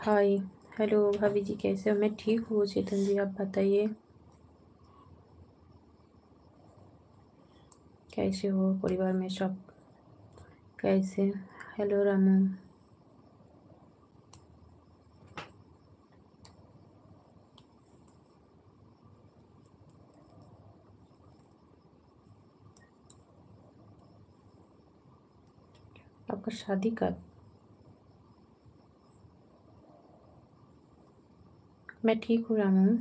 हाय। Hello भाभी जी, कैसे हो? मैं ठीक हूँ चेतन जी, आप बताइए कैसे हो? परिवार में सब कैसे? हेलो रामू। आपका शादी कब? मैं ठीक हूँ रामू।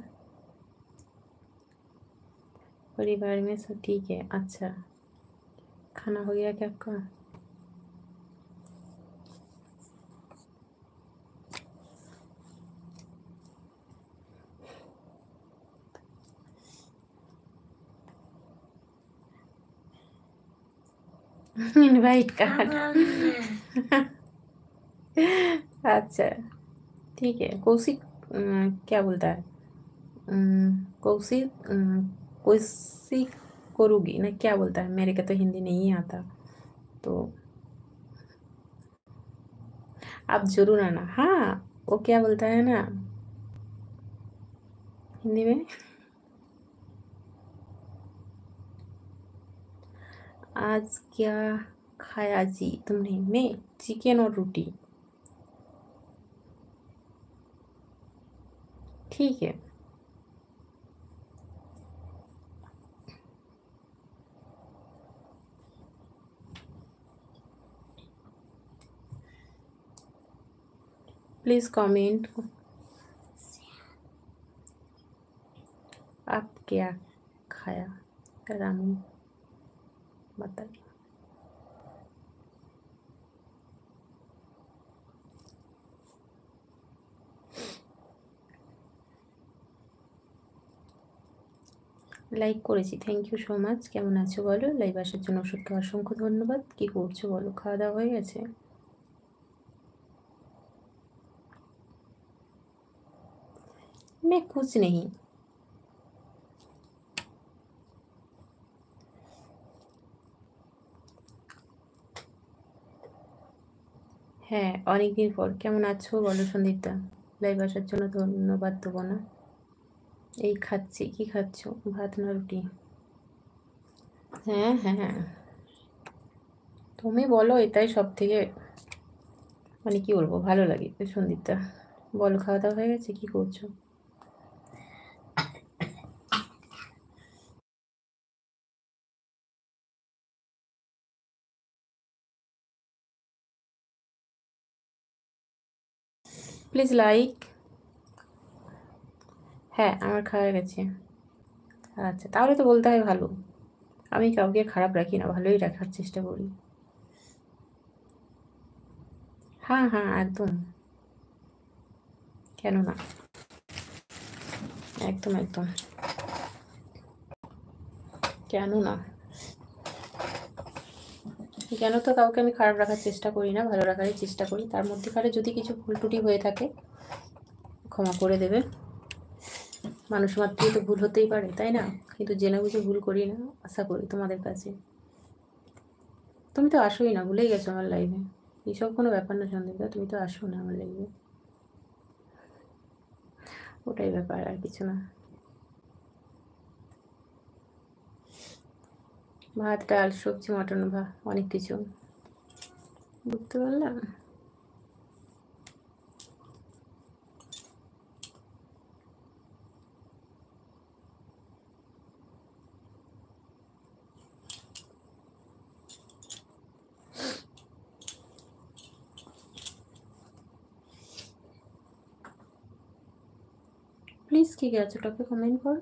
परिवार में सब ठीक है। अच्छा, खाना हो गया क्या आपका? Invite card. अच्छा, ठीक है। कौशिक क्या बोलता है? कौशिक कौशिक करोगी ना, क्या बोलता है? मेरे को तो हिंदी नहीं आता, तो आप जरूर आना। हाँ, वो क्या बोलता है ना हिंदी में? आज क्या खाया जी तुमने? मैं चिकन और रोटी। ठीक है। Please comment. आप क्या खाया? रामू बताइए। লাইক করেছি, থ্যাংক ইউ সো মাচ। কেমন আছো বলো? লাইভ আসার জন্য সত্যি অসংখ্য ধন্যবাদ। কি করছো বলো? খাওয়া দাওয়া হয়ে গেছে? मैं कुछ नहीं। হ্যাঁ, অনেকদিন পর। কেমন আছো বলো সন্দীপদা? লাইভ আসার জন্য ধন্যবাদ দেবো না? এই খাচ্ছি। কি খাচ্ছো? ভাত না রুটি? হ্যাঁ হ্যাঁ, তুমি বলো, এটাই সব থেকে মানে কি বলবো, ভালো লাগে সন্দীপদা। বলো, খাওয়া দাওয়া হয়ে গেছে? কি করছো? Please like. হ্যাঁ, আমার খাওয়া গেছে। আচ্ছা, তাহলে তো বলতে হয় ভালো। আমি কাউকে খারাপ রাখি না, ভালোই রাখার চেষ্টা করি। হ্যাঁ হ্যাঁ, একদম। কেন না? একদম একদম। কেন না? কেন তো কাউকে আমি খারাপ রাখার চেষ্টা করি না, ভালো রাখারই চেষ্টা করি। তার মধ্যেখানে যদি কিছু ভুল ত্রুটি হয়ে থাকে, ক্ষমা করে দেবে। মানুষ মাত্রই তো ভুল হতেই পারে, তাই না? কিন্তু জেনে বুঝে ভুল করি না, আশা করি তোমাদের কাছে। তুমি তো আসোই না, ভুলেই গেছো আমার লাইভে। এইসব কোনো ব্যাপার না সন্দীপদা, তুমি তো আসো না আমার লাইভে। ওটাই ব্যাপার, আর কিছু না। ভাত ডাল সবজি মটন অনেক কিছু। বুঝতে পারলাম। প্লিজ কি গেছো টপে কমেন্ট কর।